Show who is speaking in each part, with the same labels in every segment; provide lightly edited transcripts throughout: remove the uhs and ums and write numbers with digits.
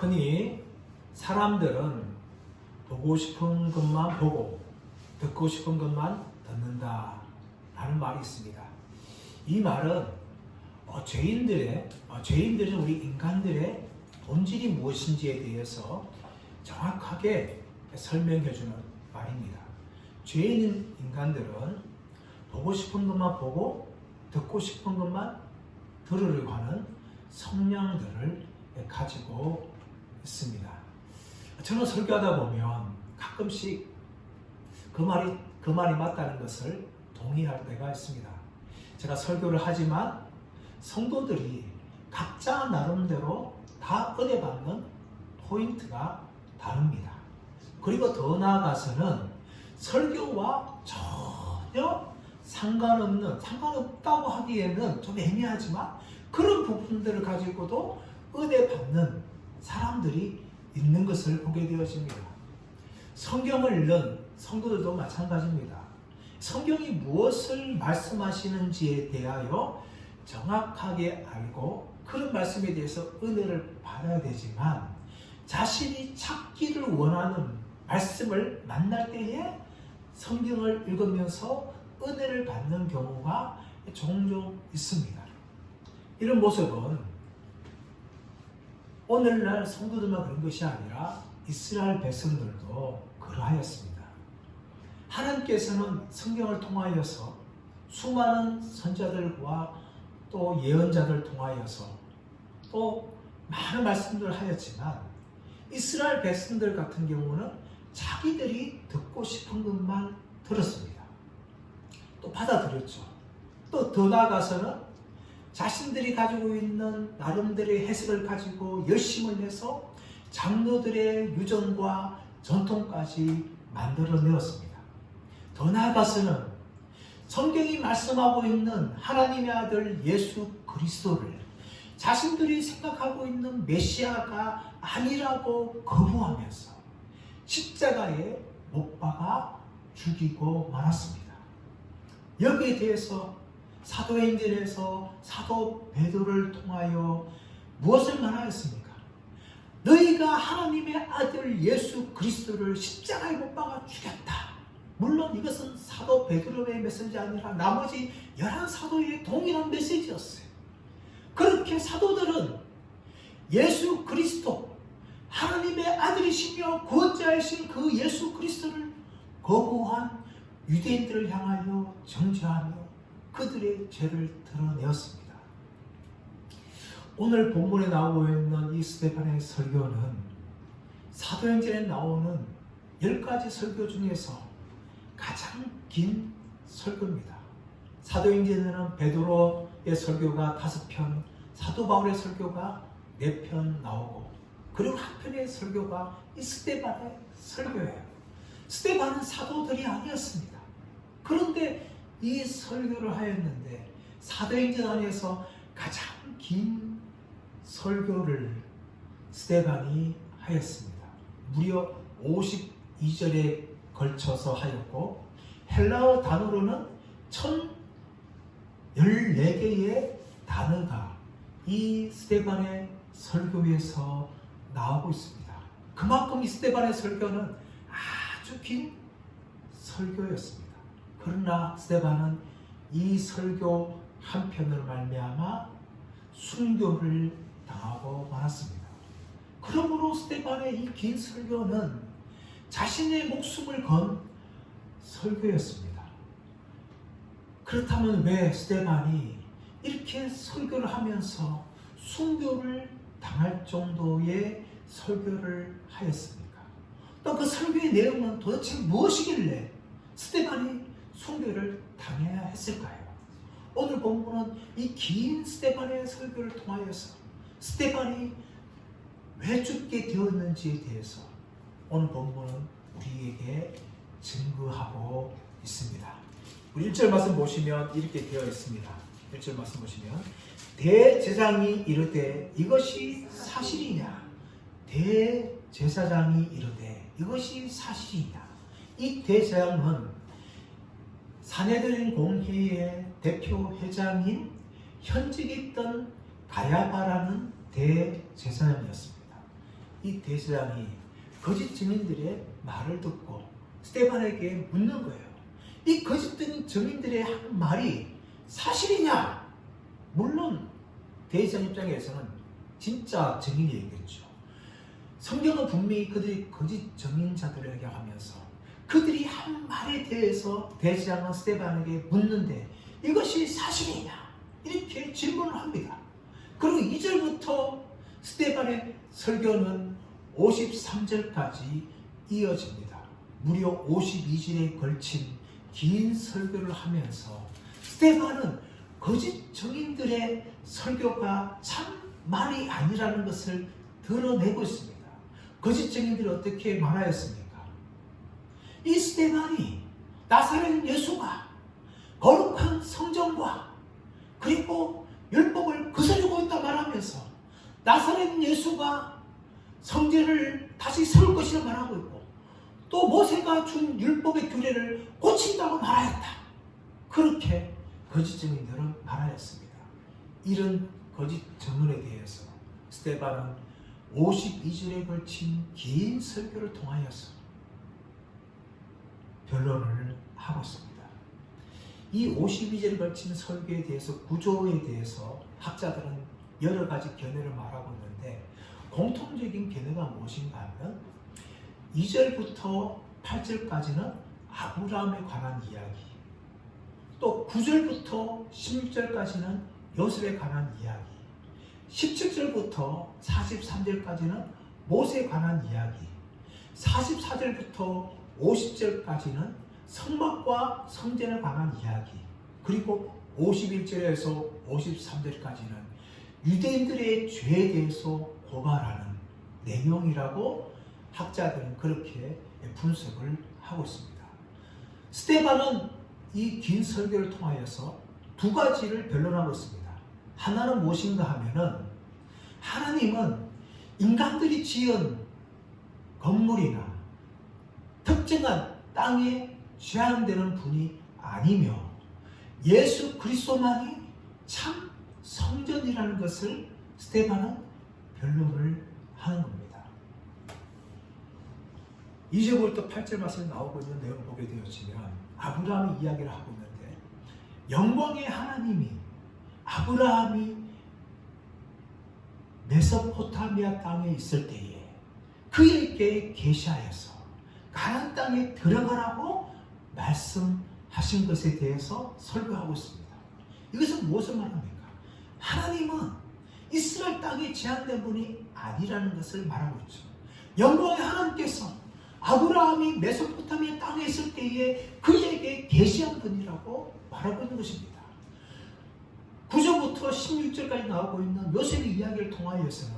Speaker 1: 흔히 사람들은 보고 싶은 것만 보고 듣고 싶은 것만 듣는다 라는 말이 있습니다. 이 말은 죄인들은 우리 인간들의 본질이 무엇인지에 대해서 정확하게 설명해 주는 말입니다. 죄인 인간들은 보고 싶은 것만 보고 듣고 싶은 것만 들으려고 하는 성향들을 가지고 있습니다. 저는 설교하다 보면 가끔씩 그 말이 맞다는 것을 동의할 때가 있습니다. 제가 설교를 하지만 성도들이 각자 나름대로 다 은혜 받는 포인트가 다릅니다. 그리고 더 나아가서는 설교와 전혀 상관없다고 하기에는 좀 애매하지만 그런 부분들을 가지고도 은혜 받는 사람들이 있는 것을 보게 되어집니다. 성경을 읽는 성도들도 마찬가지입니다. 성경이 무엇을 말씀하시는지에 대하여 정확하게 알고 그런 말씀에 대해서 은혜를 받아야 되지만 자신이 찾기를 원하는 말씀을 만날 때에 성경을 읽으면서 은혜를 받는 경우가 종종 있습니다. 이런 모습은 오늘날 성도들만 그런 것이 아니라 이스라엘 백성들도 그러하였습니다. 하나님께서는 성경을 통하여서 수많은 선자들과 또 예언자들 통하여서 또 많은 말씀들을 하였지만 이스라엘 백성들 같은 경우는 자기들이 듣고 싶은 것만 들었습니다. 또 받아들였죠. 또 더 나아가서는 자신들이 가지고 있는 나름대로의 해석을 가지고 열심을 내서 장로들의 유전과 전통까지 만들어내었습니다. 더 나아가서는 성경이 말씀하고 있는 하나님의 아들 예수 그리스도를 자신들이 생각하고 있는 메시아가 아니라고 거부하면서 십자가에 못 박아 죽이고 말았습니다. 여기에 대해서 사도행전에서 사도 베드로를 통하여 무엇을 말하였습니까? 너희가 하나님의 아들 예수 그리스도를 십자가에 못 박아 죽였다. 물론 이것은 사도 베드로의 메시지 아니라 나머지 11사도의 동일한 메시지였어요. 그렇게 사도들은 예수 그리스도 하나님의 아들이시며 구원자이신 그 예수 그리스도를 거부한 유대인들을 향하여 정죄하며 그들의 죄를 드러내었습니다. 오늘 본문에 나오고 있는 이 스데반의 설교는 사도행전에 나오는 10가지 설교 중에서 가장 긴 설교입니다. 사도행전에는 베드로의 설교가 5편, 사도 바울의 설교가 4편 나오고 그리고 한편의 설교가 이 스데반의 설교예요. 스데반은 사도들이 아니었습니다. 그런데 이 설교를 하였는데 사도행전 안에서 가장 긴 설교를 스데반이 하였습니다. 무려 52절에 걸쳐서 하였고 헬라어 단어로는 1014개의 단어가 이 스데반의 설교에서 나오고 있습니다. 그만큼 이 스데반의 설교는 아주 긴 설교였습니다. 그러나 스데반은 이 설교 한 편으로 말미암아 순교를 당하고 말았습니다. 그러므로 스데반의 이 긴 설교는 자신의 목숨을 건 설교였습니다. 그렇다면 왜 스데반이 이렇게 설교를 하면서 순교를 당할 정도의 설교를 하였습니까? 또 그 설교의 내용은 도대체 무엇이길래 스데반이 순교를 당해야 했을까요? 오늘 본문은 이 긴 스데반의 설교를 통하여서 스데반이 왜 죽게 되었는지에 대해서 오늘 본문은 우리에게 증거하고 있습니다. 우리 1절 말씀 보시면 이렇게 되어 있습니다. 1절 말씀 보시면 대제사장이 이르되 이것이 사실이냐? 대제사장이 이르되 이것이 사실이냐? 이 대제사장은 사내들인 공회의 대표 회장인 현직에 있던 가야바라는 대제사장이었습니다. 이 대제사장이 거짓 증인들의 말을 듣고 스데반에게 묻는 거예요. 이 거짓 증인들의 한 말이 사실이냐? 물론 대제사장 입장에서는 진짜 증인이겠죠. 성경은 분명히 그들이 거짓 증인자들을 얘기하면서 그들이 한 말에 대해서 대제사장은 스데반에게 묻는데 이것이 사실이냐? 이렇게 질문을 합니다. 그리고 2절부터 스데반의 설교는 53절까지 이어집니다. 무려 52절에 걸친 긴 설교를 하면서 스데반은 거짓 증인들의 설교가 참 말이 아니라는 것을 드러내고 있습니다. 거짓 증인들이 어떻게 말하였습니까? 이 스데반이 나사렛 예수가 거룩한 성전과 그리고 율법을 거스르고 있다 말하면서 나사렛 예수가 성전을 다시 세울 것이라 말하고 있고 또 모세가 준 율법의 규례를 고친다고 말하였다. 그렇게 거짓 증인들은 말하였습니다. 이런 거짓 증언에 대해서 스데반은 52절에 걸친 긴 설교를 통하여서 변론을 하고 있습니다. 이 52절에 걸친 설교에 대해서 구조에 대해서 학자들은 여러 가지 견해를 말하고 있는데 공통적인 견해가 무엇인가 하면 2절부터 8절까지는 아브라함에 관한 이야기, 또 9절부터 16절까지는 요셉에 관한 이야기, 17절부터 43절까지는 모세에 관한 이야기, 44절부터 50절까지는 성막과 성전에 관한 이야기, 그리고 51절에서 53절까지는 유대인들의 죄에 대해서 고발하는 내용이라고 학자들은 그렇게 분석을 하고 있습니다. 스데반은 이 긴 설교를 통하여서 두 가지를 변론하고 있습니다. 하나는 무엇인가 하면은 하나님은 인간들이 지은 건물이나 특정한 땅에 제한되는 분이 아니며 예수 그리스도만이 참 성전이라는 것을 스데반은 변론을 하는 겁니다. 2절부터 8절 말씀에 나오고 있는 내용을 보게 되어지면 아브라함이 이야기를 하고 있는데 영광의 하나님이 아브라함이 메소포타미아 땅에 있을 때에 그에게 계시하여서 가나안 땅에 들어가라고 말씀하신 것에 대해서 설교하고 있습니다. 이것은 무엇을 말합니까? 하나님은 이스라엘 땅에 제한된 분이 아니라는 것을 말하고 있죠. 영광의 하나님께서 아브라함이 메소포타미아 땅에 있을 때에 그에게 계시한 분이라고 말하고 있는 것입니다. 9절부터 16절까지 나오고 있는 요셉의 이야기를 통하여서는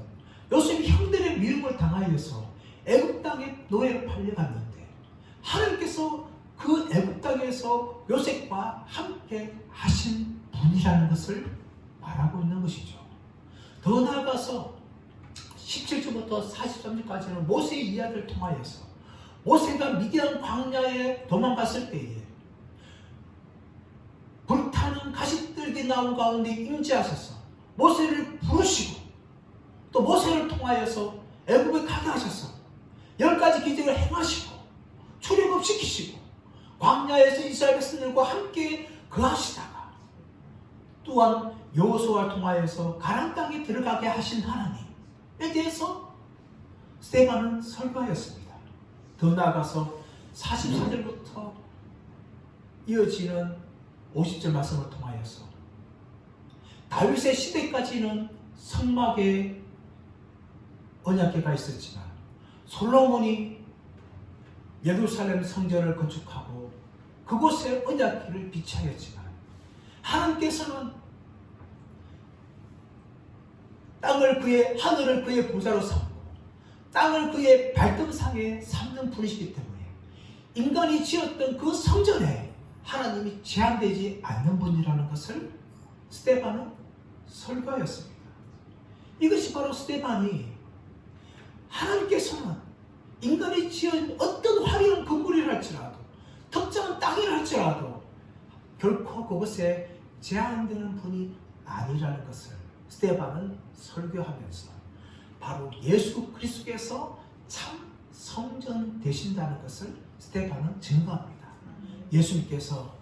Speaker 1: 요셉이 형들의 미움을 당하여서 애굽 땅에 노예로 팔려갔는데 하나님께서 그 애굽 땅에서 요셉과 함께 하신 분이라는 것을 말하고 있는 것이죠. 더 나아가서 17절부터 43절까지는 모세의 이야기를 통하여서 모세가 미디안 광야에 도망갔을 때에 불타는 가시떨기 나무 가운데 임재하셔서 모세를 부르시고 또 모세를 통하여서 애굽에 가게 하셔서 10가지 기적을 행하시고 출애굽시키시고 광야에서 이스라엘 백성들과 함께 거하시다가 또한 여호수아를 통하여서 가나안 땅에 들어가게 하신 하나님에 대해서 스데반은 설교하였습니다. 더 나아가서 44절부터 이어지는 50절 말씀을 통하여서 다윗의 시대까지는 성막에 언약궤가 있었지만 솔로몬이 예루살렘 성전을 건축하고 그곳에 언약궤를 비치하였지만 하나님께서는 하늘을 그의 보좌로 삼고 땅을 그의 발등상에 삼는 분이시기 때문에 인간이 지었던 그 성전에 하나님이 제한되지 않는 분이라는 것을 스데반은 설교하였습니다. 이것이 바로 스데반이 하나님께서는 인간이 지은 어떤 화려한 건물이라 할지라도 특정한 땅이라 할지라도 결코 그것에 제한되는 분이 아니라는 것을 스데반은 설교하면서 바로 예수 그리스도께서 참 성전 되신다는 것을 스데반은 증거합니다. 예수님께서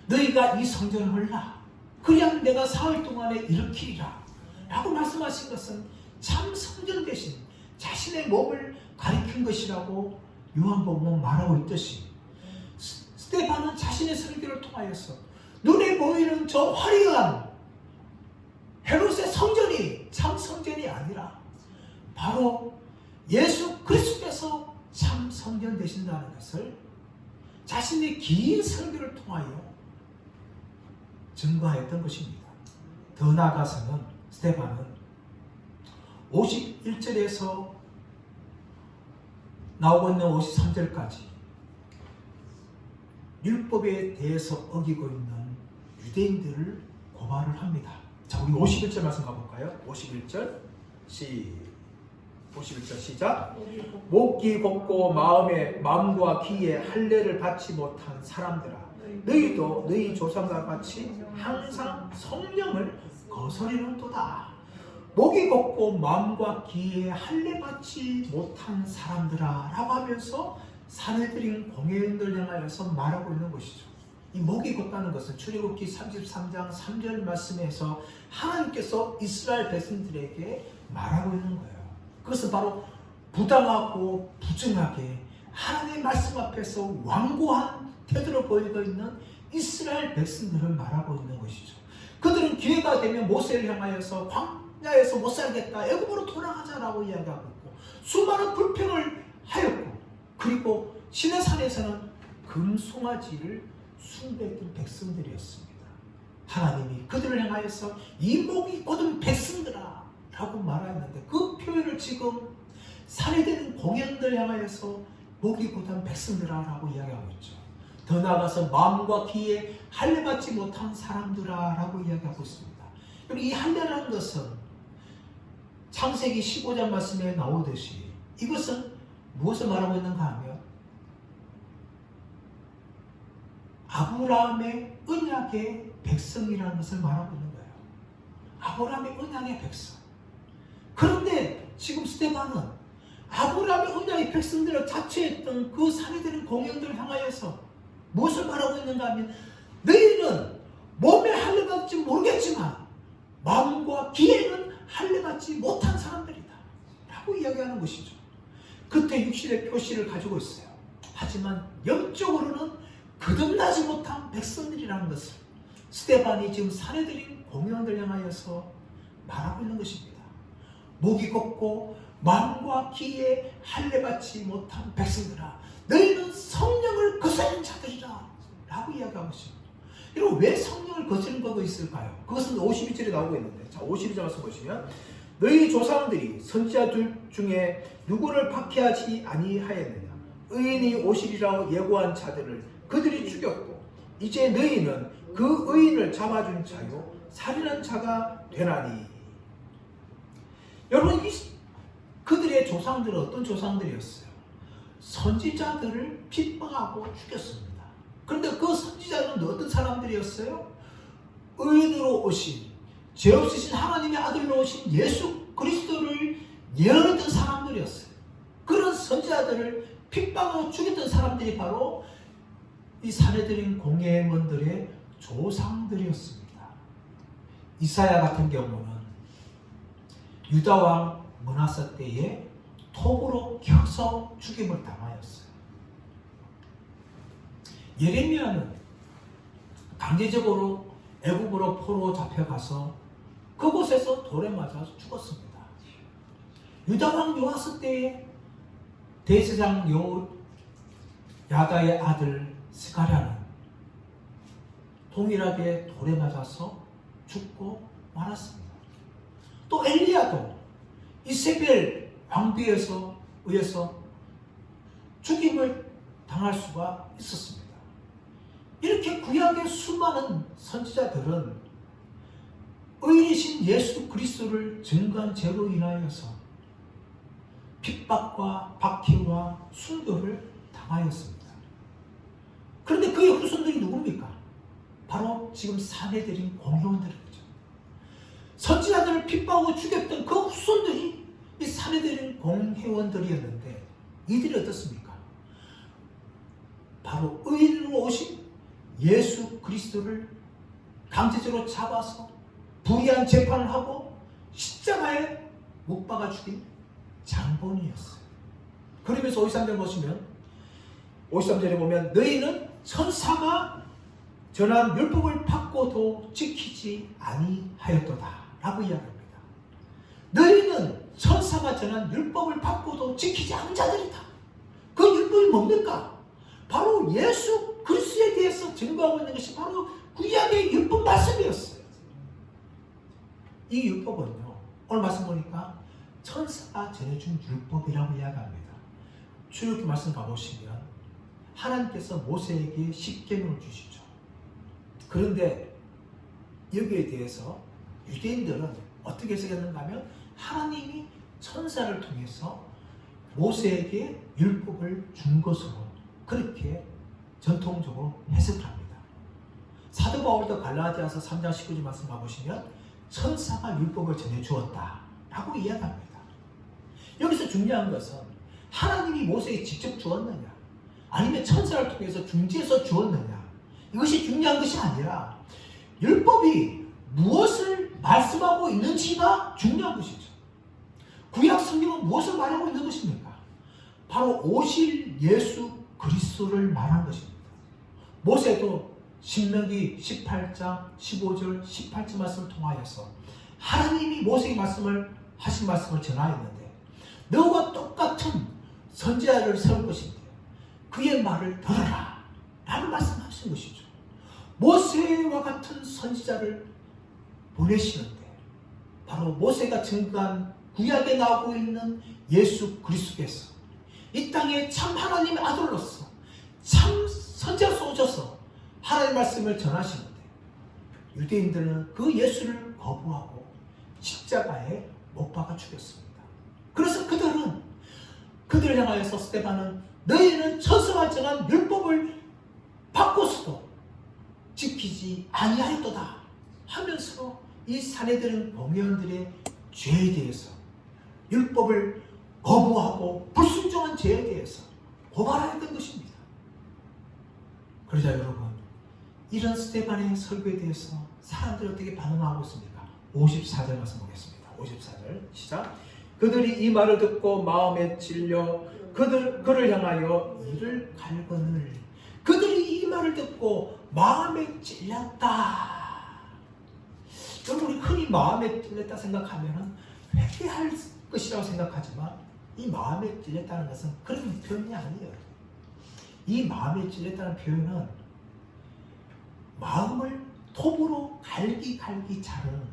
Speaker 1: 너희가 이 성전을 헐라 그냥 내가 사흘 동안에 일으키리라 라고 말씀하신 것은 참 성전 대신 자신의 몸을 가리킨 것이라고 요한복음은 말하고 있듯이 스데반은 자신의 설교를 통하여서 눈에 보이는 저 화려한 헤롯의 성전이 참 성전이 아니라 바로 예수 그리스도께서 참 성전 되신다는 것을 자신의 긴 설교를 통하여 증거하였던 것입니다. 더 나아가서는 스데반은 51절에서 나오고 있는 53절까지 율법에 대해서 어기고 있는 유대인들을 고발을 합니다. 자, 우리 51절 말씀 가볼까요? 51절 시작. 목이 곱고 마음과 귀에 할례를 받지 못한 사람들아, 너희도 너희 조상과 같이 항상 성령을 거스리는도다. 목이 곱고 마음과 귀에 할례 받지 못한 사람들아 라고 하면서 사내들인 공회인들 향하여서 말하고 있는 것이죠. 이 목이 곱다는 것은 출애굽기 33장 3절 말씀에서 하나님께서 이스라엘 백성들에게 말하고 있는 거예요. 그것은 바로 부당하고 부정하게 하나님의 말씀 앞에서 완고한 태도를 보이고 있는 이스라엘 백성들을 말하고 있는 것이죠. 그들은 기회가 되면 모세를 향하여서 광야에서 못 살겠다, 애굽으로 돌아가자라고 이야기하고 있고 수많은 불평을 하였고, 그리고 시내산에서는 금송아지를 숭배했던 백성들이었습니다. 하나님이 그들을 향하여서 이 목이 곧은 백성들아 라고 말하였는데, 그 표현을 지금 살해되는 공연들 향하여서 목이 곧은 백성들아 라고 이야기하고 있죠. 더 나아가서 마음과 귀에 할례 받지 못한 사람들아 라고 이야기하고 있습니다. 이 할례라는 것은 창세기 15장 말씀에 나오듯이 이것은 무엇을 말하고 있는가 하면 아브라함의 언약의 백성이라는 것을 말하고 있는 거예요. 아브라함의 언약의 백성. 그런데 지금 스데반은 아브라함의 언약의 백성들을 자처했던 그 살해되는 공영들을 향하여서 무엇을 말하고 있는가 하면, 너희는 몸에 할례 받지 모르겠지만 마음과 귀에는 할례 받지 못한 사람들이다 라고 이야기하는 것이죠. 그때 육신의 표시를 가지고 있어요. 하지만 영적으로는 거듭나지 못한 백성들이라는 것을 스데반이 지금 살해드린 공회원들 향하여서 말하고 있는 것입니다. 목이 곱고 마음과 귀에 할례 받지 못한 백성들아, 너희는 성령을 거스른 자들이라 라고 이야기하고 있습니다. 여러분, 왜 성령을 거스른 거가 있을까요? 그것은 52절에 나오고 있는데, 자, 52절 말씀 보시면, 너희 조상들이 선지자들 중에 누구를 박해하지 아니하였느냐? 의인이 오시리라고 예고한 자들을 그들이 죽였고, 이제 너희는 그 의인을 잡아준 자요 살인한 자가 되나니. 여러분, 그들의 조상들은 어떤 조상들이었어요? 선지자들을 핍박하고 죽였습니다. 그런데 그 선지자들은 어떤 사람들이었어요? 의인으로 오신, 죄 없으신 하나님의 아들로 오신 예수 그리스도를 예언했던 사람들이었어요. 그런 선지자들을 핍박하고 죽였던 사람들이 바로 이 살해드린 공회원들의 조상들이었습니다. 이사야 같은 경우는 유다왕 므낫세 때에 톱으로 켜서 죽임을 당하였어요. 예레미야는 강제적으로 애굽으로 포로 잡혀가서 그곳에서 돌에 맞아 죽었습니다. 유다왕 요아스 때에 대제사장 야다의 아들 스가랴는 동일하게 돌에 맞아서 죽고 말았습니다. 또 엘리야도 이세벨 왕비에서 의해서 죽임을 당할 수가 있었습니다. 이렇게 구약의 수많은 선지자들은 의인이신 예수 그리스도를 증거한 죄로 인하여서 핍박과 박해와 순교를 당하였습니다. 그런데 그의 후손들이 누굽니까? 바로 지금 산해드린 공회원들이죠. 선지자들을 핍박하고 죽였던 그 후손들이 사내들은 공회원들이었는데 이들이 어떻습니까? 바로 의인으로 오신 예수 그리스도를 강제적으로 잡아서 불의한 재판을 하고 십자가에 못 박아 죽인 장본이었어요. 그러면서 53절 보시면 53절에 보면 너희는 천사가 전한 율법을 받고도 지키지 아니하였도다 라고 이야기합니다. 너희는 천사가 전한 율법을 받고도 지키지 않은 자들이다. 그 율법이 뭡니까? 바로 예수 그리스도에 대해서 증거하고 있는 것이 바로 구약의 율법 말씀이었어요. 이 율법은요, 오늘 말씀 보니까 천사가 전해준 율법이라고 이야기합니다. 출애굽기 말씀 가보시면 하나님께서 모세에게 십계명을 주시죠. 그런데 여기에 대해서 유대인들은 어떻게 해석했는가 하면 하나님이 천사를 통해서 모세에게 율법을 준 것으로 그렇게 전통적으로 해석을 합니다. 사도 바울도 갈라디아서 3장 19절 말씀 가보시면 천사가 율법을 전해주었다 라고 이야기합니다. 여기서 중요한 것은 하나님이 모세에게 직접 주었느냐 아니면 천사를 통해서 중지해서 주었느냐 이것이 중요한 것이 아니라 율법이 무엇을 말씀하고 있는지가 중요한 것이죠. 구약 성경은 무엇을 말하고 있는 것입니까? 바로 오실 예수 그리스도를 말한 것입니다. 모세도 신명기 18장 15절 18절 말씀을 통하여서 하나님이 모세에게 하신 말씀을 전하였는데 너와 똑같은 선지자를 세울 것인데 그의 말을 들어라 라는 말씀하신 것이죠. 모세와 같은 선지자를 보내시는데 바로 모세가 증거한 구약에 나오고 있는 예수 그리스도께서 이 땅에 참 하나님의 아들로서 참 선지자로서 오셔서 하나님의 말씀을 전하시는데 유대인들은 그 예수를 거부하고 십자가에 못 박아 죽였습니다. 그래서 그들을 향하여서 스데반은 너희는 천사가 전한 율법을 받고서도 지키지 아니하였도다 하면서 이 사내들은 공회원들의 죄에 대해서 율법을 거부하고 불순종한 죄에 대해서 고발하였던 것입니다. 그러자 여러분 이런 스데반의 설교에 대해서 사람들이 어떻게 반응하고 있습니까? 54절 말씀 보겠습니다. 54절 시작. 그들이 이 말을 듣고 마음에 찔려 그를 향하여 이를 갈거늘. 그들이 이 말을 듣고 마음에 찔렸다. 여러분 우리 흔히 마음에 찔렸다 생각하면 회개할 것이라고 생각하지만 이 마음에 찔렸다는 것은 그런 표현이 아니에요. 이 마음에 찔렸다는 표현은 마음을 톱으로 갈기 자르는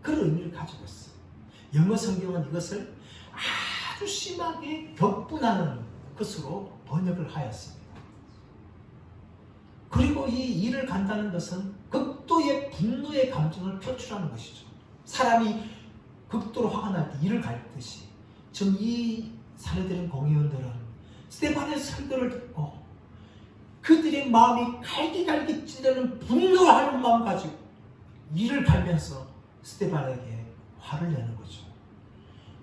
Speaker 1: 그런 의미를 가지고 있어요. 영어 성경은 이것을 아주 심하게 격분하는 것으로 번역을 하였습니다. 그리고 이 일을 간다는 것은 극도의 분노의 감정을 표출하는 것이죠. 사람이 극도로 화가 날 때 이를 갈듯이 지금 이 사례들인 공의원들은 스데반의 설교를 듣고 그들의 마음이 갈기 찌르는 분노하는 마음 가지고 이를 갈면서 스데반에게 화를 내는 거죠.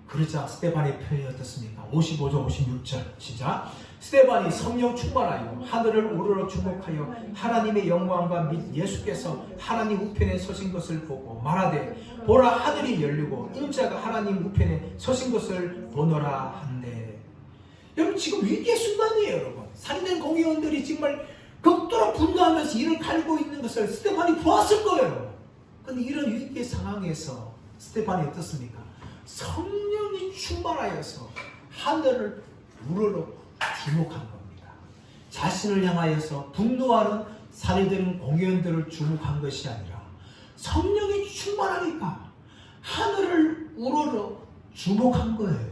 Speaker 1: 그러자 스데반의 표현이 어떻습니까? 55절 56절 시작. 스데반이 성령 충만하여 하늘을 우러러 주목하여 하나님의 영광과 및 예수께서 하나님 우편에 서신 것을 보고 말하되 보라 하늘이 열리고 인자가 하나님 우편에 서신 것을 보노라 한대. 여러분 지금 위기의 순간이에요. 여러분 살인된 공의원들이 정말 극도로 분노하면서 이를 갈고 있는 것을 스데반이 보았을 거예요. 그런데 이런 위기의 상황에서 스데반이 어떻습니까? 성령이 충만하여서 하늘을 우러러 주목한 겁니다. 자신을 향하여서 분노하는 살인되는 공회원들을 주목한 것이 아니라 성령이 충만하니까 하늘을 우러러 주목한 거예요.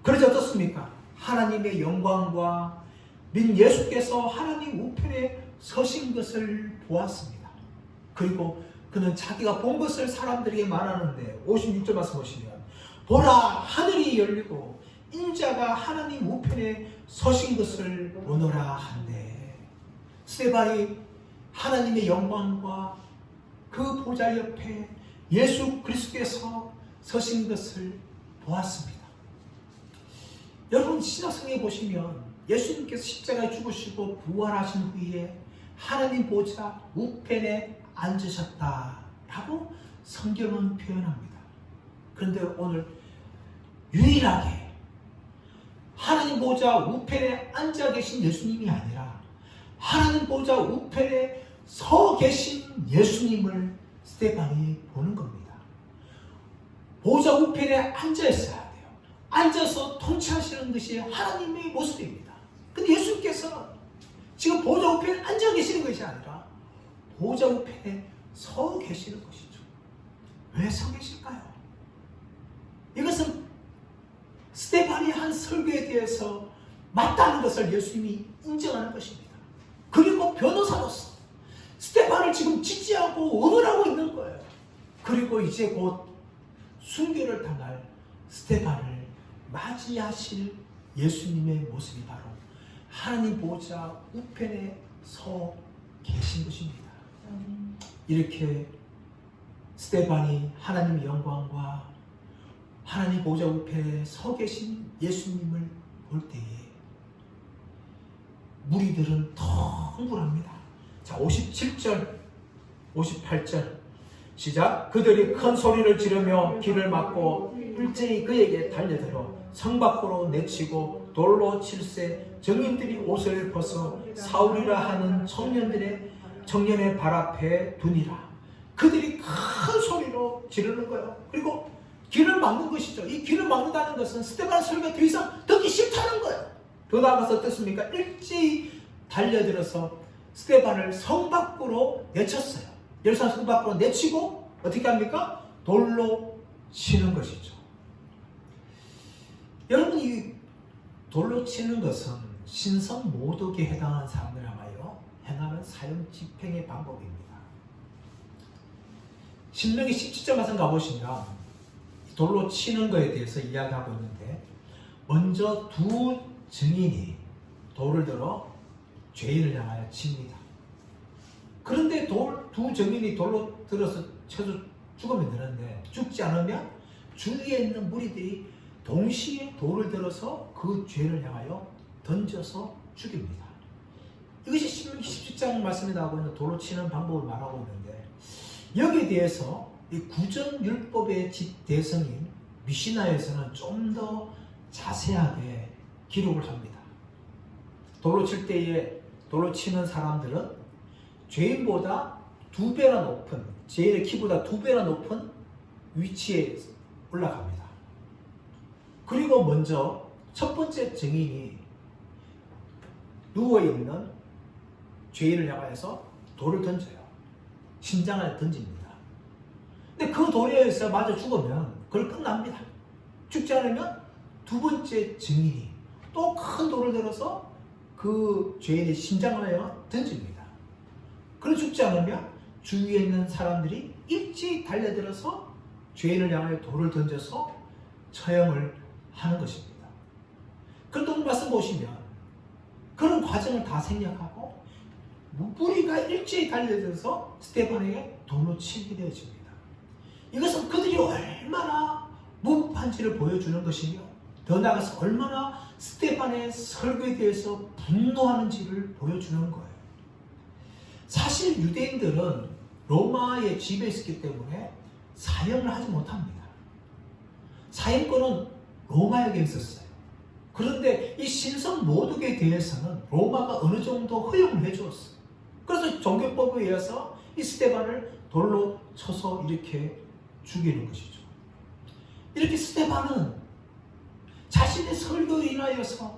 Speaker 1: 그러자 어떻습니까? 하나님의 영광과 민 예수께서 하나님 우편에 서신 것을 보았습니다. 그리고 그는 자기가 본 것을 사람들에게 말하는데 56절 말씀 보시면 보라 하늘이 열리고 인자가 하나님 우편에 서신 것을 보노라 한대. 스데반이 하나님의 영광과 그 보좌 옆에 예수 그리스도께서 서신 것을 보았습니다. 여러분 신약성에 보시면 예수님께서 십자가에 죽으시고 부활하신 후에 하나님 보좌 우편에 앉으셨다라고 성경은 표현합니다. 그런데 오늘 유일하게 하나님 보좌 우편에 앉아 계신 예수님이 아니라 하나님 보좌 우편에 서 계신 예수님을 스데반이 보는 겁니다. 보좌 우편에 앉아 있어야 돼요. 앉아서 통치하시는 것이 하나님의 모습입니다. 근데 예수님께서는 지금 보좌 우편에 앉아 계시는 것이 아니라 보좌 우편에 서 계시는 것이죠. 왜 서 계실까요? 이것은 스데반이 한 설교에 대해서 맞다는 것을 예수님이 인정하는 것입니다. 그리고 변호사로서 스데반을 지금 지지하고 응원하고 있는 거예요. 그리고 이제 곧 순교를 당할 스데반을 맞이하실 예수님의 모습이 바로 하나님 보좌 우편에 서 계신 것입니다. 이렇게 스데반이 하나님의 영광과 하나님 보좌 우편에 서 계신 예수님을 볼 때에 무리들은 더 흥분합니다. 자, 57절, 58절 시작. 그들이 큰 소리를 지르며 길을 막고 일제히 그에게 달려들어 성 밖으로 내치고 돌로 칠세 정인들이 옷을 벗어 사울이라 하는 청년의 발 앞에 두니라. 그들이 큰 소리로 지르는 거예요. 그리고 길을 막는 것이죠. 이 길을 막는다는 것은 스데반 소리가 더 이상 듣기 싫다는 거예요. 더 나아가서 어떻습니까? 일제히 달려들어서 스데반을 성 밖으로 내쳤어요. 예루살렘 성 밖으로 내치고 어떻게 합니까? 돌로 치는 것이죠. 여러분, 이 돌로 치는 것은 신성 모독에 해당하는 사람들 향하여 행하는 사형 집행의 방법입니다. 신명기 17장 말씀 가보시면 돌로 치는 것에 대해서 이야기하고 있는데, 먼저 두 증인이 돌을 들어 죄인을 향하여 칩니다. 그런데 두 증인이 돌로 들어서 쳐서 죽으면 되는데, 죽지 않으면 주위에 있는 무리들이 동시에 돌을 들어서 그 죄를 향하여 던져서 죽입니다. 이것이 신명기 17장 말씀에 나오고 있는 돌로 치는 방법을 말하고 있는데, 여기에 대해서 이 구전율법의 집대성인 미시나에서는 좀 더 자세하게 기록을 합니다. 돌로 칠 때에 돌로 치는 사람들은 죄인보다 2배나 높은, 죄인의 키보다 2배나 높은 위치에 올라갑니다. 그리고 먼저 첫 번째 증인이 누워있는 죄인을 향하여서 돌을 던져요. 심장을 던집니다. 근데 그 돌에 의해서 맞아 죽으면 그걸 끝납니다. 죽지 않으면 두 번째 증인이 또 큰 돌을 들어서 그 죄인의 심장을 던집니다. 그래 죽지 않으면 주위에 있는 사람들이 일찍 달려들어서 죄인을 향하여 돌을 던져서 처형을 하는 것입니다. 그런데 오늘 말씀 보시면 그런 과정을 다 생략하고 무리가 일제히 달려들어서 스데반에게 돌로 치게 되어집니다. 이것은 그들이 얼마나 무법한지를 보여주는 것이며, 더 나아가서 얼마나 스데반의 설교에 대해서 분노하는지를 보여주는 거예요. 사실 유대인들은 로마의 지배에 있었기 때문에 사형을 하지 못합니다. 사형권은 로마에게 있었어요. 그런데 이 신성 모독에 대해서는 로마가 어느 정도 허용을 해주었어요. 그래서 종교법에 의해서 이 스데반을 돌로 쳐서 이렇게 죽이는 것이죠. 이렇게 스데반은 자신의 설교로 인하여서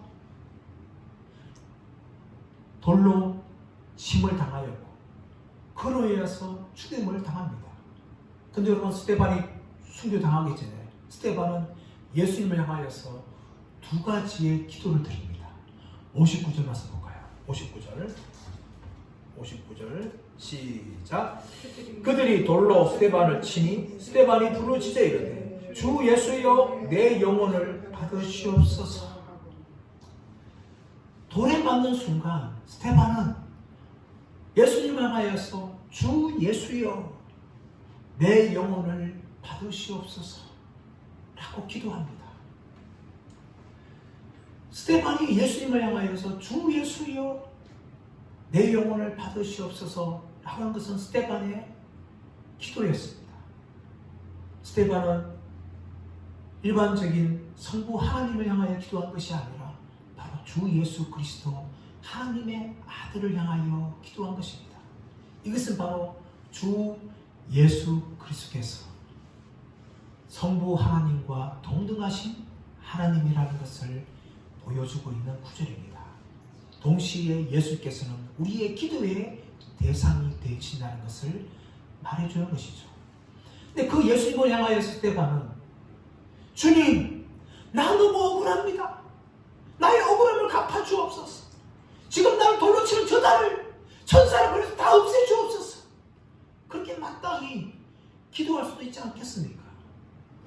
Speaker 1: 돌로 침을 당하였고, 그로 인해서 죽임을 당합니다. 근데 여러분, 스데반이 순교당하기 전에 스데반은 예수님을 향하여서 두 가지의 기도를 드립니다. 59절 말씀 볼까요? 59절 시작. 그들이 돌로 스데반을 치니 스데반이 부르짖어 이르되 주 예수여 내 영혼을 받으시옵소서. 돌에 맞는 순간 스데반은 예수님을 향하여서 주 예수여 내 영혼을 받으시옵소서 라고 기도합니다. 스데반이 예수님을 향하여서 주 예수여 내 영혼을 받으시옵소서 라고 한 것은 스데반의 기도였습니다. 스데반은 일반적인 성부 하나님을 향하여 기도한 것이 아니라 바로 주 예수 그리스도 하나님의 아들을 향하여 기도한 것입니다. 이것은 바로 주 예수 그리스도께서 성부 하나님과 동등하신 하나님이라는 것을 보여주고 있는 구절입니다. 동시에 예수께서는 우리의 기도의 대상이 되신다는 것을 말해주는 것이죠. 근데 그 예수님을 향하여 스데반은 주님, 나 너무 억울합니다. 나의 억울함을 갚아주옵소서. 지금 나를 돌로 치는 저 달을 천사를 보내서 다 없애주옵소서. 그렇게 마땅히 기도할 수도 있지 않겠습니까?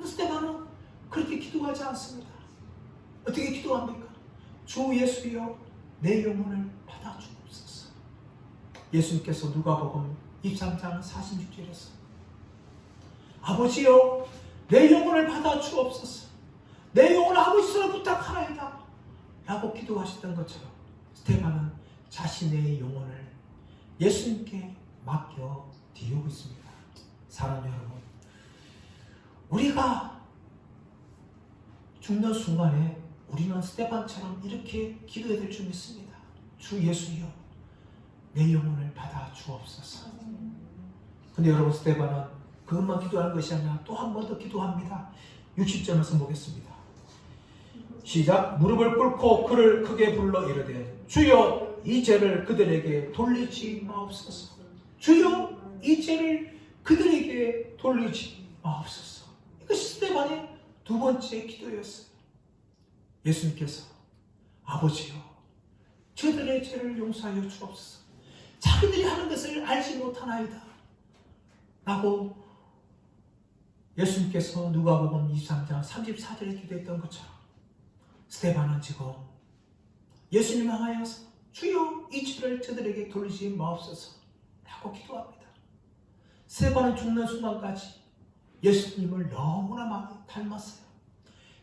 Speaker 1: 스데반은 그렇게 기도하지 않습니다. 어떻게 기도합니까? 주 예수여 내 영혼을 받아주옵소서. 예수님께서 누가복음 23장 46절에서 아버지여 내 영혼을 받아주옵소서. 내 영혼을 아버지로 부탁하나이다 라고 기도하셨던 것처럼 스데반은 자신의 영혼을 예수님께 맡겨 드리고 있습니다. 사랑하는 여러분, 우리가 죽는 순간에 우리는 스데반처럼 이렇게 기도해야 될 줄 믿습니다. 주 예수여 내 영혼을 받아 주옵소서. 근데 여러분, 스데반은 그것만 기도하는 것이 아니라 또 한 번 더 기도합니다. 60절 말씀 보겠습니다. 시작. 무릎을 꿇고 그를 크게 불러 이르되 주여 이 죄를 그들에게 돌리지 마옵소서. 주여 이 죄를 그들에게 돌리지 마옵소서. 이것이 스데반의 두 번째 기도였어요. 예수님께서 아버지여 저들의 죄를 용서하여 주옵소서. 자기들이 하는 것을 알지 못하나이다 라고 예수님께서 누가복음 23장 34절에 기도했던 것처럼 스데반은 지금 예수님 향하여서 주여 이 죄를 저들에게 돌리지 마옵소서 라고 기도합니다. 스데반은 죽는 순간까지 예수님을 너무나 많이 닮았어요.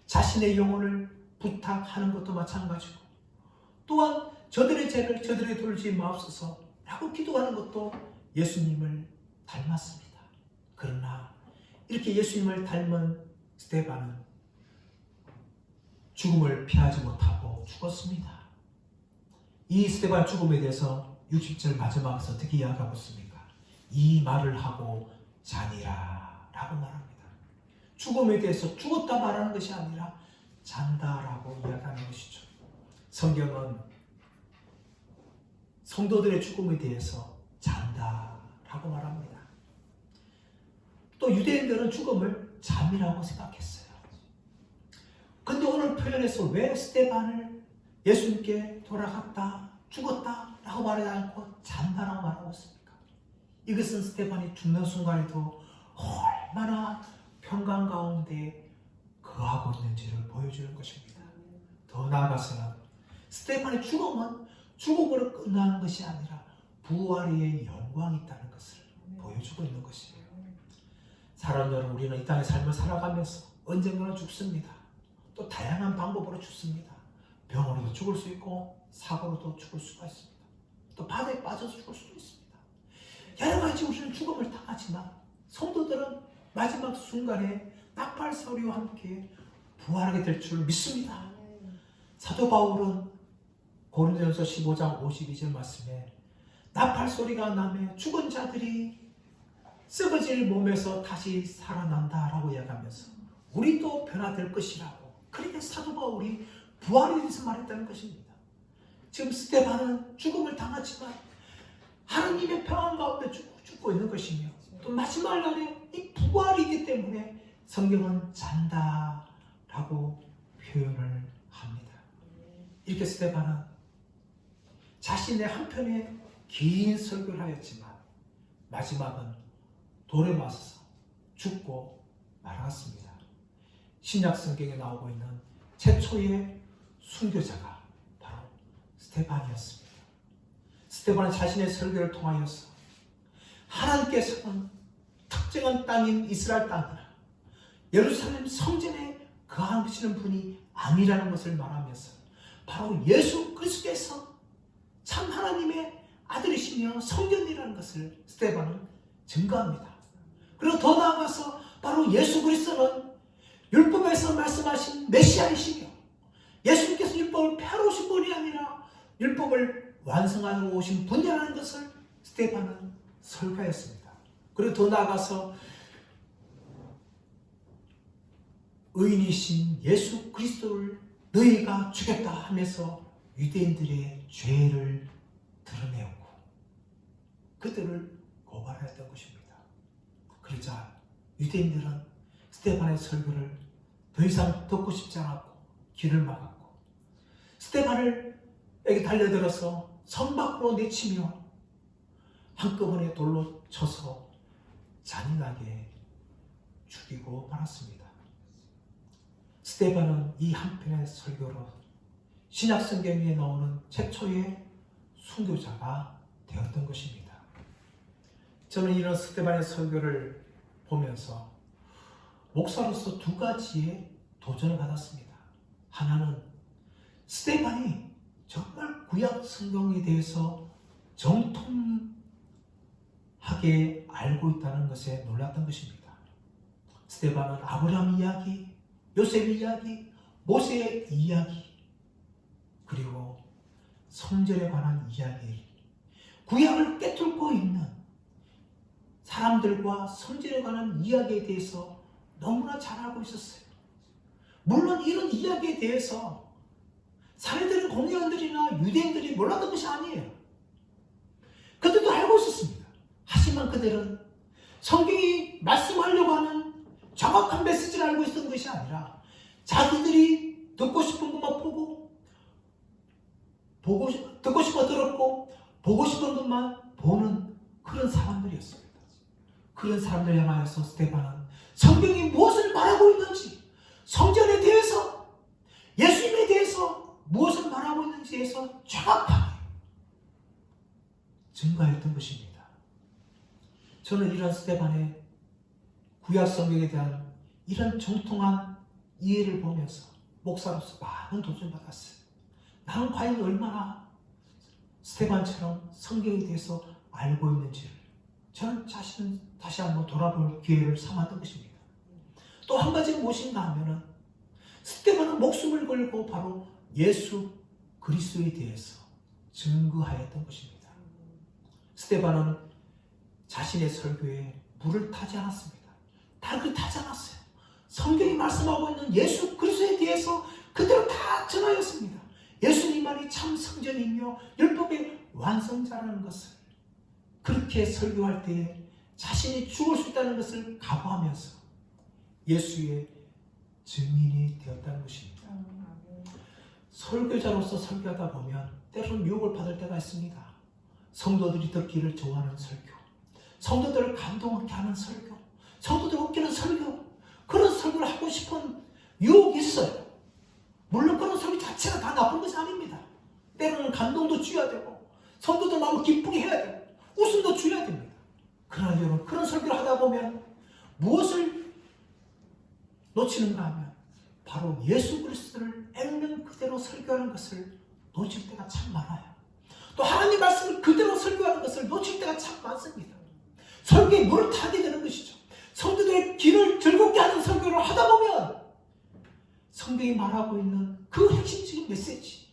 Speaker 1: 자신의 영혼을 부탁하는 것도 마찬가지고 또한 저들의 죄를 저들에게 돌리지 마옵소서 라고 기도하는 것도 예수님을 닮았습니다. 그러나 이렇게 예수님을 닮은 스데반은 죽음을 피하지 못하고 죽었습니다. 이 스데반 죽음에 대해서 60절 마지막에서 어떻게 이야기하고 있습니까? 이 말을 하고 자니라 라고 말합니다. 죽음에 대해서 죽었다 말하는 것이 아니라 잔다라고 이야기하는 것이죠. 성경은 성도들의 죽음에 대해서 잔다라고 말합니다. 또 유대인들은 죽음을 잠이라고 생각했어요. 근데 오늘 표현에서 왜 스데반을 예수님께 돌아갔다, 죽었다 라고 말하지 않고 잔다라고 말하고 있습니까? 이것은 스데반이 죽는 순간에도 얼마나 평강 가운데 거하고 있는지를 보여주는 것입니다. 더 나아가서는 스데반의 죽음은 죽음으로 끝나는 것이 아니라 부활의 영광이 있다는 것을 보여주고 있는 것이에요. 사랑하는 여러분, 우리는 이 땅의 삶을 살아가면서 언젠가는 죽습니다. 또 다양한 방법으로 죽습니다. 병으로도 죽을 수 있고 사고로도 죽을 수가 있습니다. 또 바다에 빠져서 죽을 수도 있습니다. 여러 가지 우리는 죽음을 당하지만 성도들은 마지막 순간에 나팔 소리와 함께 부활하게 될 줄 믿습니다. 사도 바울은 고린도전서 15장 52절 말씀에 나팔 소리가 나며 죽은 자들이 썩어질 몸에서 다시 살아난다라고 이야기하면서 우리도 변화될 것이라고, 그러니까 사도 바울이 부활에 대해서 말했다는 것입니다. 지금 스데반은 죽음을 당하지만 하나님의 평안 가운데 죽고 있는 것이며 또 마지막 날에 이 부활이기 때문에 성경은 잔다라고 표현을 합니다. 이렇게 스데반은 자신의 한편의 긴 설교를 하였지만 마지막은 돌에 맞서 죽고 말았습니다. 신약 성경에 나오고 있는 최초의 순교자가 바로 스데반이었습니다. 스데반은 자신의 설교를 통하여서 하나님께서는 특정한 땅인 이스라엘 땅이나 예루살렘 성전에 거하시는 분이 아니라는 것을 말하면서 바로 예수 그리스도께서 참 하나님의 아들이시며 성전이라는 것을 스데반은 증거합니다. 그리고 더 나아가서 바로 예수 그리스도는 율법에서 말씀하신 메시아이시며 예수님께서 율법을 폐하러 오신 분이 아니라 율법을 완성하러 오신 분이라는 것을 스데반은 설교했습니다. 그리고 더 나아가서 의인이신 예수 그리스도를 너희가 죽였다 하면서 유대인들의 죄를 드러내었고 그들을 고발했던 것입니다. 그러자 유대인들은 스데반의 설교를 더 이상 듣고 싶지 않았고 길을 막았고 스데반에게 달려들어서 성 밖으로 내치며 한꺼번에 돌로 쳐서 잔인하게 죽이고 말았습니다. 스데반은 이 한편의 설교로 신약 성경에 나오는 최초의 순교자가 되었던 것입니다. 저는 이런 스데반의 설교를 보면서 목사로서 두 가지의 도전을 받았습니다. 하나는 스데반이 정말 구약 성경에 대해서 정통하게 알고 있다는 것에 놀랐던 것입니다. 스데반은 아브라함 이야기, 요셉 이야기, 모세의 이야기, 그리고 성전에 관한 이야기, 구약을 꿰뚫고 있는 사람들과 성전에 관한 이야기에 대해서 너무나 잘 알고 있었어요. 물론 이런 이야기에 대해서 사례들은 공회원들이나 유대인들이 몰랐던 것이 아니에요. 그들도 알고 있었습니다. 하지만 그들은 성경이 말씀하려고 하는 정확한 메시지를 알고 있었던 것이 아니라 자기들이 듣고 싶은 것만 듣고 싶어 들었고 보고 싶은 것만 보는 그런 사람들이었습니다. 그런 사람들 향하여서 스데반은 성경이 무엇을 말하고 있는지, 성전에 대해서, 예수님에 대해서 무엇을 말하고 있는지에서 정확하게 증거했던 것입니다. 저는 이런 스데반의 구약 성경에 대한 이런 정통한 이해를 보면서 목사로서 많은 도전받았어요. 나는 과연 얼마나 스데반처럼 성경에 대해서 알고 있는지를 저는 자신은 다시 한번 돌아볼 기회를 삼았던 것입니다. 또 한 가지는 무엇인가 하면은 스데반은 목숨을 걸고 바로 예수 그리스도에 대해서 증거하였던 것입니다. 스데반은 자신의 설교에 물을 타지 않았습니다. 닭을 타지 않았어요. 성경이 말씀하고 있는 예수 그리스도에 대해서 그대로 다 전하였습니다. 예수님만이 참 성전이며 율법의 완성자라는 것을 그렇게 설교할 때에 자신이 죽을 수 있다는 것을 각오하면서 예수의 증인이 되었다는 것입니다. 설교자로서 설교하다 보면 때로는 유혹을 받을 때가 있습니다. 성도들이 듣기를 좋아하는 설교, 성도들을 감동하게 하는 설교, 성도들을 웃기는 설교, 그런 설교를 하고 싶은 유혹이 있어요. 물론 그런 설교 자체가 다 나쁜 것이 아닙니다. 때로는 감동도 줘야 되고 성도들 마음을 기쁘게 해야 되고 웃음도 줘야 됩니다. 그러나 여러분, 그런 설교를 하다 보면 무엇을 놓치는가 하면 바로 예수 그리스도를 액면 그대로 설교하는 것을 놓칠 때가 참 많아요. 또 하나님 말씀을 그대로 설교하는 것을 놓칠 때가 참 많습니다. 설교에 물을 타게 되는 것이죠. 성도들의 길을 즐겁게 하는 설교를 하다 보면 성경이 말하고 있는 그 핵심적인 메시지,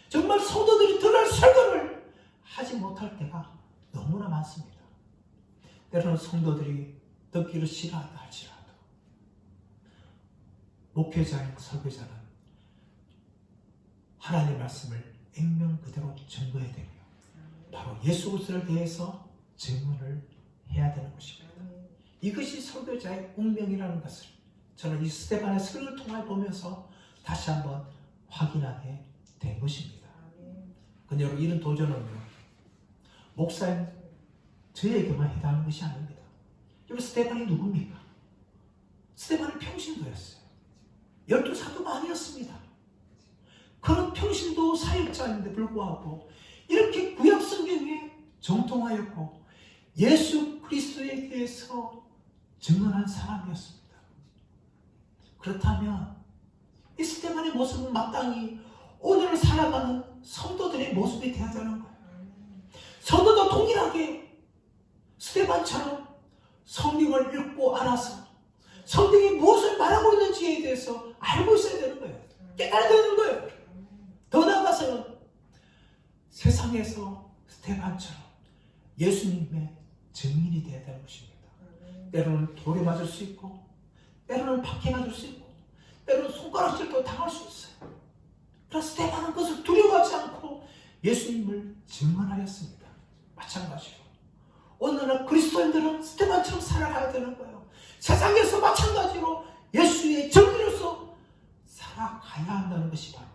Speaker 1: 정말 성도들이 들을 설교를 하지 못할 때가 너무나 많습니다. 때로는 성도들이 듣기를 싫어한다 할지라도 목회자인 설교자는 하나님의 말씀을 액면 그대로 증거해야 되며 바로 예수 그리스도에 대해서 증언을 해야 되는 것입니다. 이것이 설교자의 운명이라는 것을 저는 이 스데반의 설교를 통해 보면서 다시 한번 확인하게 된 것입니다. 근데 여러분, 이런 도전은요, 목사인 저에게만 해당하는 것이 아닙니다. 여러분, 스데반이 누굽니까? 스데반은 평신도였어요. 12사도가 아니었습니다. 그런 평신도 사역자인데 불구하고 이렇게 구약 성경에 정통하였고 예수 그리스도에 대해서 증언한 사람이었습니다. 그렇다면 이 스데반의 모습은 마땅히 오늘 살아가는 성도들의 모습이 되어야 되는 거예요. 성도도 동일하게 스데반처럼 성경을 읽고 알아서 성경이 무엇을 말하고 있는지에 대해서 알고 있어야 되는 거예요. 깨달아야 되는 거예요. 더 나아가서는 세상에서 스데반처럼 예수님의 증인이 되어야 되는 것입니다. 때로는 돌에 맞을 수 있고, 때로는 박해 맞을 수 있고, 때로는 손가락질도 당할 수 있어요. 그래서 스데반은 그것을 두려워하지 않고 예수님을 증언하였습니다. 마찬가지로 오늘날 그리스도인들은 스데반처럼 살아가야 되는 거예요. 세상에서 마찬가지로 예수의 정의로서 살아가야 한다는 것이 바로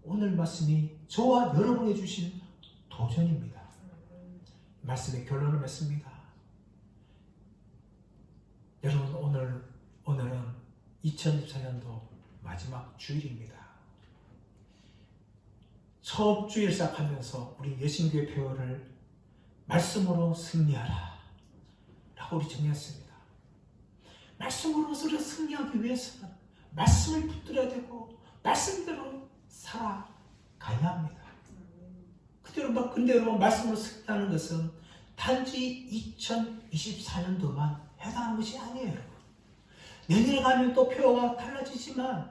Speaker 1: 오늘 말씀이 저와 여러분에게 주신 도전입니다. 말씀의 결론을 맺습니다. 여러분, 오늘은 2024년도 마지막 주일입니다. 첫 주일 시작하면서 우리 예신교회 표어를 말씀으로 승리하라 라고 우리 정했습니다. 말씀으로 승리하기 위해서는 말씀을 붙들어야 되고 말씀대로 살아가야 합니다. 근데 여러분, 말씀으로 승리하는 것은 단지 2024년도만 해당하는 것이 아니에요. 여러분. 내년에 가면 또 표어가 달라지지만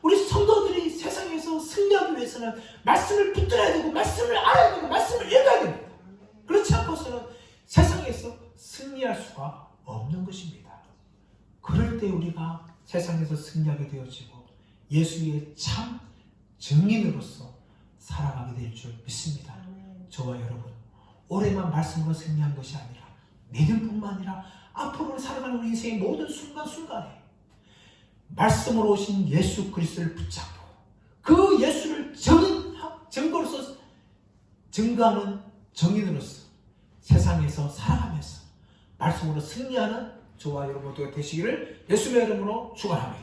Speaker 1: 우리 성도들이 세상에서 승리하기 위해서는 말씀을 붙들어야 되고 말씀을 알아야 되고 말씀을 읽어야 됩니다. 그렇지 않고서는 세상에서 승리할 수가 없는 것입니다. 그럴 때 우리가 세상에서 승리하게 되어지고 예수의 참 증인으로서 살아가게 될 줄 믿습니다. 저와 여러분, 올해만 말씀으로 승리한 것이 아니라 내년뿐만 아니라 앞으로 살아가는 우리 인생의 모든 순간순간에 말씀으로 오신 예수 그리스도를 붙잡고 그 예수를 증거로서 증거하는 정인으로서 세상에서 살아가면서 말씀으로 승리하는 저와 여러분 모두가 되시기를 예수의 이름으로 축원합니다.